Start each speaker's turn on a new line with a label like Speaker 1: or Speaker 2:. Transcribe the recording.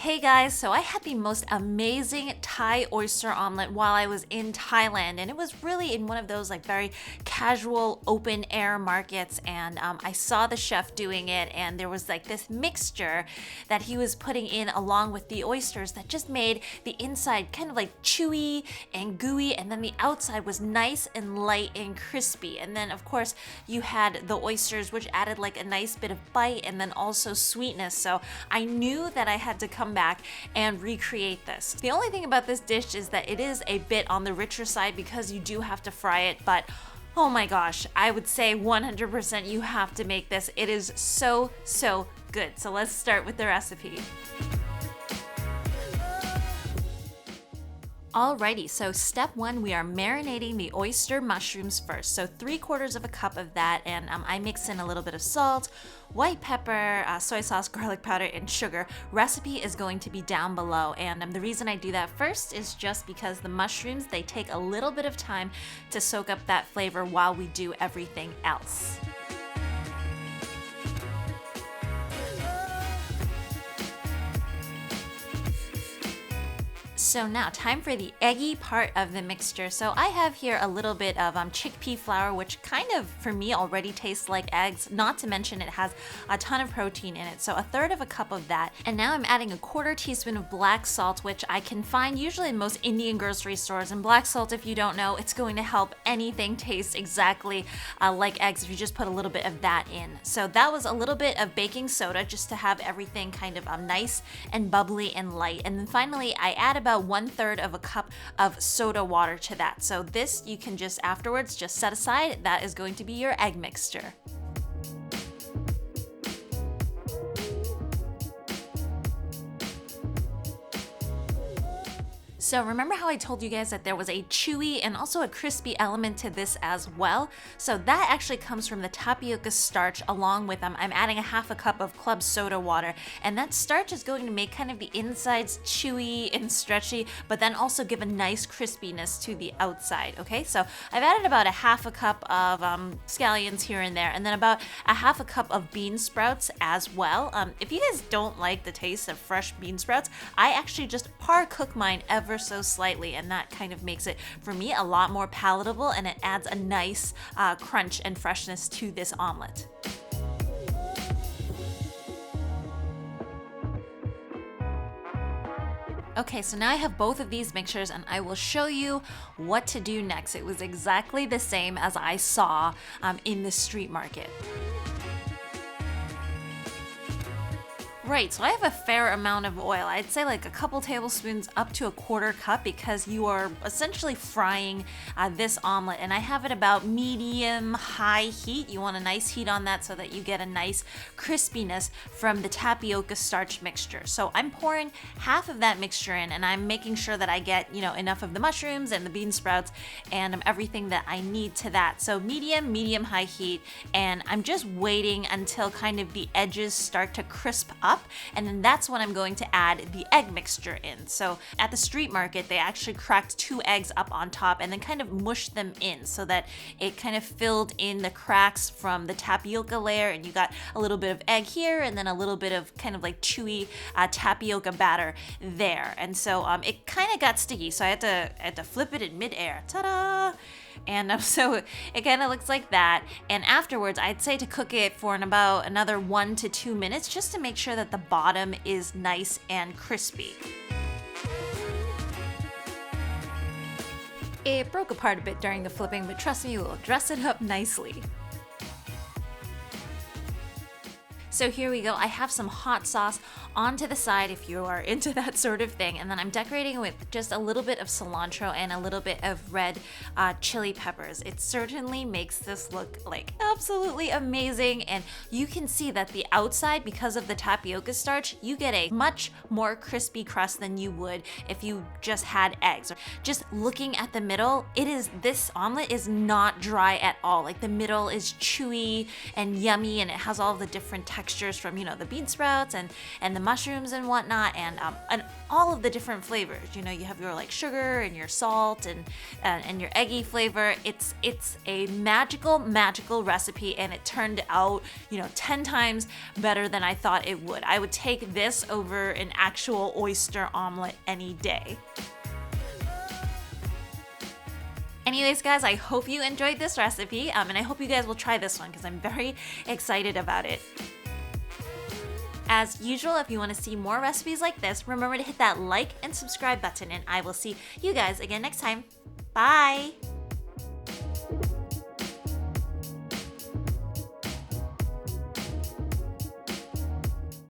Speaker 1: Hey guys, so I had the most amazing Thai oyster omelet while I was in Thailand, and it was really in one of those like very casual open air markets, and I saw the chef doing it, and there was like this mixture that he was putting in along with the oysters that just made the inside kind of like chewy and gooey, and then the outside was nice and light and crispy. And then of course you had the oysters, which added like a nice bit of bite and then also sweetness. So I knew that I had to come back and recreate this. The only thing about this dish is that it is a bit on the richer side because you do have to fry it, but oh my gosh, I would say 100% you have to make this. It is so good. So let's start with the recipe. Alrighty, so step one, we are marinating the oyster mushrooms first. So 3/4 of a cup of that, and I mix in a little bit of salt, white pepper, soy sauce, garlic powder, and sugar. Recipe is going to be down below, and the reason I do that first is just because the mushrooms, they take a little bit of time to soak up that flavor while we do everything else. So now time for the eggy part of the mixture. So I have here a little bit of chickpea flour, which kind of for me already tastes like eggs, not to mention it has a ton of protein in it. So 1/3 of a cup of that. And now I'm adding 1/4 teaspoon of black salt, which I can find usually in most Indian grocery stores. And black salt, if you don't know, it's going to help anything taste exactly like eggs if you just put a little bit of that in. So that was a little bit of baking soda just to have everything kind of nice and bubbly and light. And then finally I add about 1/3 of a cup of soda water to that. So this you can just afterwards just set aside. That is going to be your egg mixture. So remember how I told you guys that there was a chewy and also a crispy element to this as well? So that actually comes from the tapioca starch along with I'm adding 1/2 cup of club soda water, and that starch is going to make kind of the insides chewy and stretchy, but then also give a nice crispiness to the outside, okay? So I've added about 1/2 cup of scallions here and there, and then about 1/2 cup of bean sprouts as well. If you guys don't like the taste of fresh bean sprouts, I actually just par cook mine ever so slightly, and that kind of makes it for me a lot more palatable, and it adds a nice crunch and freshness to this omelet. Okay, so now I have both of these mixtures and I will show you what to do next. It was exactly the same as I saw in the street market. Right, so I have a fair amount of oil. I'd say like a couple tablespoons up to 1/4 cup because you are essentially frying this omelet, and I have it about medium-high heat. You want a nice heat on that so that you get a nice crispiness from the tapioca starch mixture. So I'm pouring 1/2 of that mixture in, and I'm making sure that I get, enough of the mushrooms and the bean sprouts and everything that I need to that. So medium-high heat, and I'm just waiting until kind of the edges start to crisp up. And then that's when I'm going to add the egg mixture in. So at the street market, they actually cracked 2 eggs up on top and then kind of mushed them in so that it kind of filled in the cracks from the tapioca layer, and you got a little bit of egg here and then a little bit of kind of like chewy tapioca batter there. And so it kind of got sticky, so I had to flip it in midair. Ta-da! And so it kind of looks like that. And afterwards, I'd say to cook it for about another 1 to 2 minutes just to make sure that the bottom is nice and crispy. It broke apart a bit during the flipping, but trust me, we'll dress it up nicely. So here we go. I have some hot sauce onto the side if you are into that sort of thing, and then I'm decorating with just a little bit of cilantro and a little bit of red chili peppers. It certainly makes this look like absolutely amazing, and you can see that the outside, because of the tapioca starch, you get a much more crispy crust than you would if you just had eggs. Just looking at the middle, this omelet is not dry at all. Like the middle is chewy and yummy, and it has all the different textures mixtures from, the bean sprouts and the mushrooms and whatnot, and all of the different flavors. You have your like sugar and your salt and your eggy flavor. It's a magical recipe, and it turned out, 10 times better than I thought it would. I would take this over an actual oyster omelet any day. Anyways, guys, I hope you enjoyed this recipe, and I hope you guys will try this one because I'm very excited about it. As usual, if you want to see more recipes like this, remember to hit that like and subscribe button, and I will see you guys again next time. Bye!